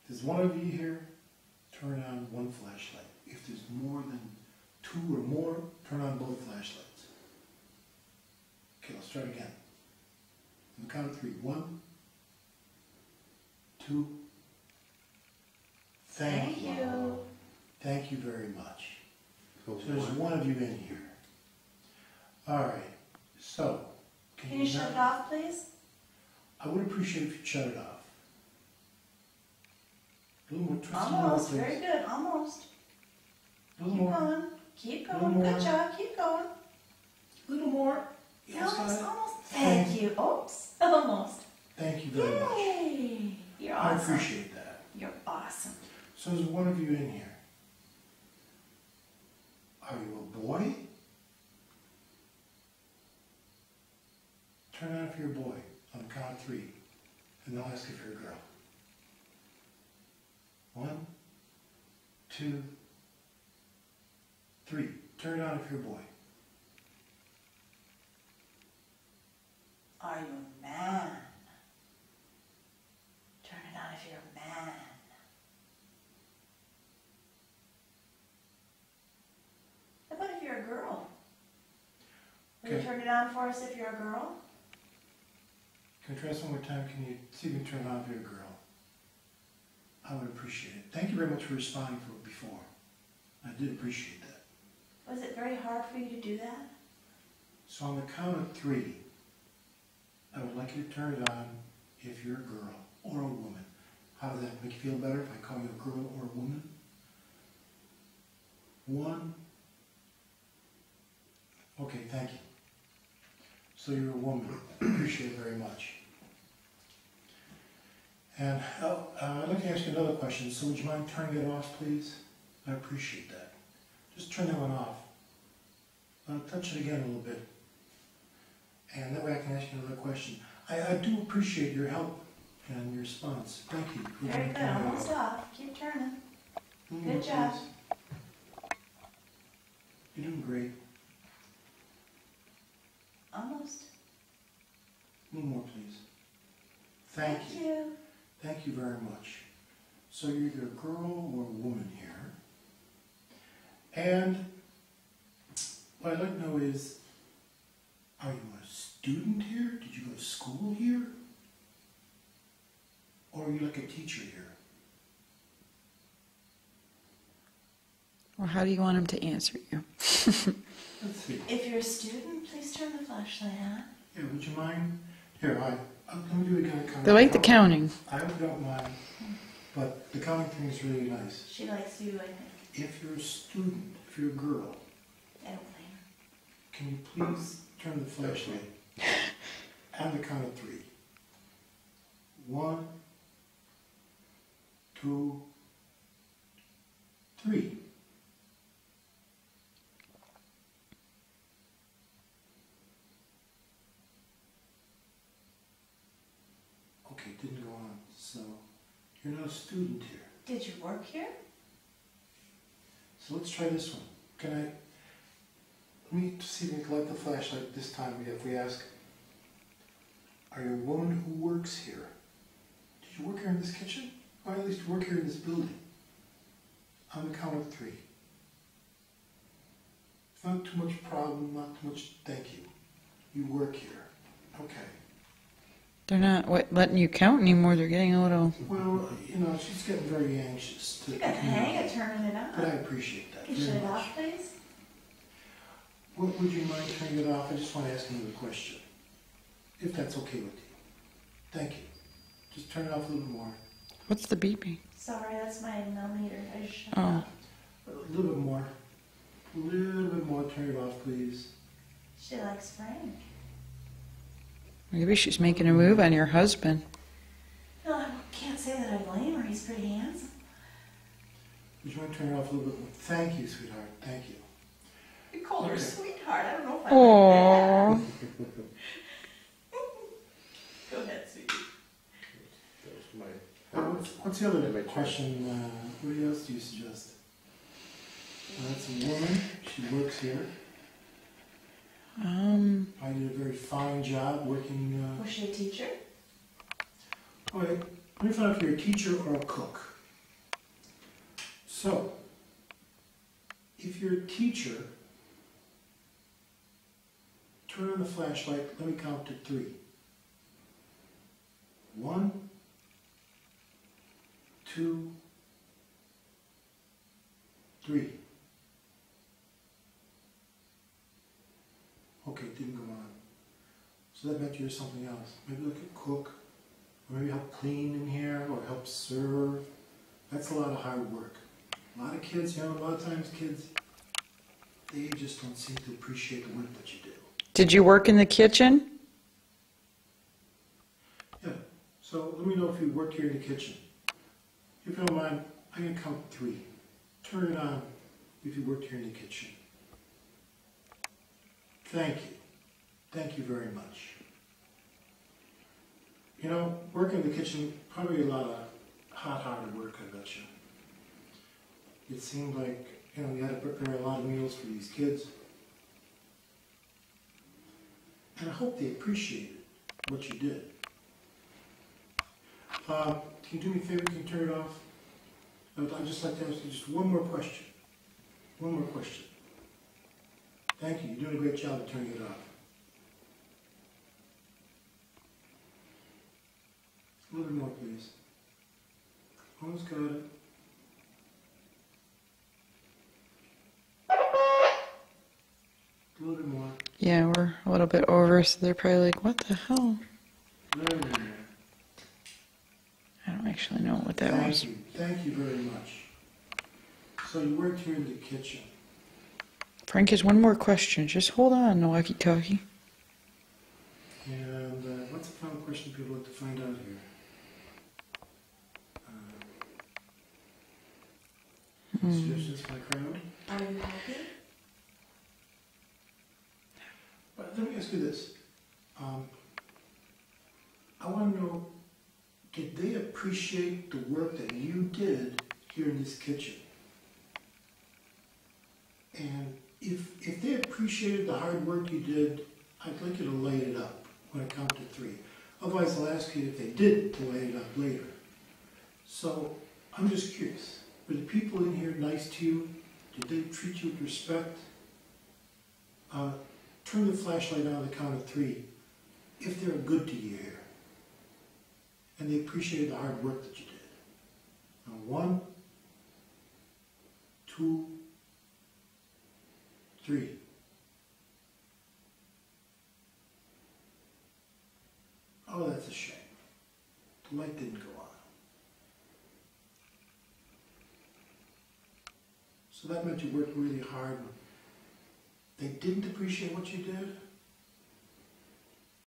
there's one of you here, turn on one flashlight. If there's more than 2 or more, turn on both flashlights. Okay, let's try it again. On the count of 3. 1, 2. Thank you. Thank you very much. So there's one of you in here. All right. So, can you shut it off, please? I would appreciate if you shut it off. A little more twist. Almost. Very good. Almost. A little more. Going. Keep going. Good job. Keep going. A little more. Yes, almost. Thank you. Oops. Almost. Thank you very much. You're awesome. I appreciate that. You're awesome. So there's one of you in here. Are you a boy? Turn on if you're a boy on the count of 3. And I'll ask if you're a girl. 1, 2, 3. Turn it on if you're a boy. Are you a man? Turn it on if you're a man. How about if you're a girl? Will you turn it on for us if you're a girl? Can I try this one more time? Can you see if you can turn it on if you're a girl? I would appreciate it. Thank you very much for responding for it before. I did appreciate that. Was it very hard for you to do that? So on the count of 3, I would like you to turn it on if you're a girl or a woman. How does that make you feel better if I call you a girl or a woman? 1. Okay, thank you. So you're a woman. I appreciate it very much. And I'd like to ask you another question. So would you mind turning it off, please? I appreciate that. Just turn that one off. Touch it again a little bit. And that way I can ask you another question. I do appreciate your help and your response. Thank you. Very good. Almost off. Keep turning. Good job. Please. You're doing great. Almost. A little more, please. Thank you. Thank you very much. So you're either a girl or a woman here. And what I'd like to know is, are you a student here? Did you go to school here? Or are you like a teacher here? Well, how do you want him to answer you? Let's see. If you're a student, please turn the flashlight on. Yeah, would you mind? Here, let me do it again. They like the counting. I don't mind, but the counting thing is really nice. She likes you, I think. If you're a student, if you're a girl, I don't blame her. can you please turn the flashlight on the count of 3? 1, 2, 3. Okay, it didn't go on. So you're not a student here. Did you work here? So let's try this one. Let me see if we can light the flashlight this time. If we ask, are you a woman who works here? Did you work here in this kitchen? Or at least work here in this building? On the count of 3. It's not too much problem, not too much thank you. You work here. Okay. They're not letting you count anymore. They're getting a little... Well, you know, she's getting very anxious. You got the hang of turning it on. But I appreciate that. Can you shut it off, please? Would you mind turning it off? I just want to ask another question. If that's okay with you. Thank you. Just turn it off a little more. What's the beeping? Sorry, that's my millimeter. I just shut it Oh. off. A little bit more. A little bit more. Turn it off, please. She likes Frank. Maybe she's making a move on your husband. No, I can't say that I blame her. He's pretty handsome. Would you mind turning it off a little bit more? Thank you, sweetheart. Thank you. You called her sweetheart. I don't know if I Aww. like that. Go ahead, sweetie. What's the other question? What else do you suggest? That's a woman. She works here. I did a very fine job working. Was she a teacher? Okay, let me find out if you're a teacher or a cook. So, if you're a teacher, turn on the flashlight, let me count to 3. 1, 2, 3. Okay, it didn't go on. So that meant you're something else. Maybe like a cook, or maybe help clean in here, or help serve. That's a lot of hard work. A lot of kids, a lot of times kids, they just don't seem to appreciate the work that you do. Did you work in the kitchen? Yeah, so let me know if you worked here in the kitchen. If you don't mind, I'm going to count 3. Turn it on if you worked here in the kitchen. Thank you. Thank you very much. Working in the kitchen, probably a lot of hot-hearted work, I bet you. It seemed like, you had to prepare a lot of meals for these kids. And I hope they appreciated what you did. Can you do me a favor? Can you turn it off? I'd just like to ask you just one more question. One more question. Thank you. You're doing a great job of turning it off. A little bit more, please. Almost got it. A little bit more. Yeah, we're a little bit over, so they're probably like, what the hell? A little bit more. I don't actually know what that Thank was. you. Thank you very much. So you worked here in the kitchen. Frank has one more question. Just hold on, the walkie-talkie. And what's the final question people like to find out here? Suggestions from the crowd? Are you happy? But let me ask you this. I want to know, did they appreciate the work that you did here in this kitchen? And if they appreciated the hard work you did, I'd like you to light it up when I count to 3. Otherwise, I'll ask you if they did to light it up later. So, I'm just curious. Were the people in here nice to you? Did they treat you with respect? Turn the flashlight on at the count of 3 if they're good to you here. And they appreciated the hard work that you did. Now, 1, 2, 3. Oh, that's a shame. The light didn't go on. So that meant you worked really hard. They didn't appreciate what you did?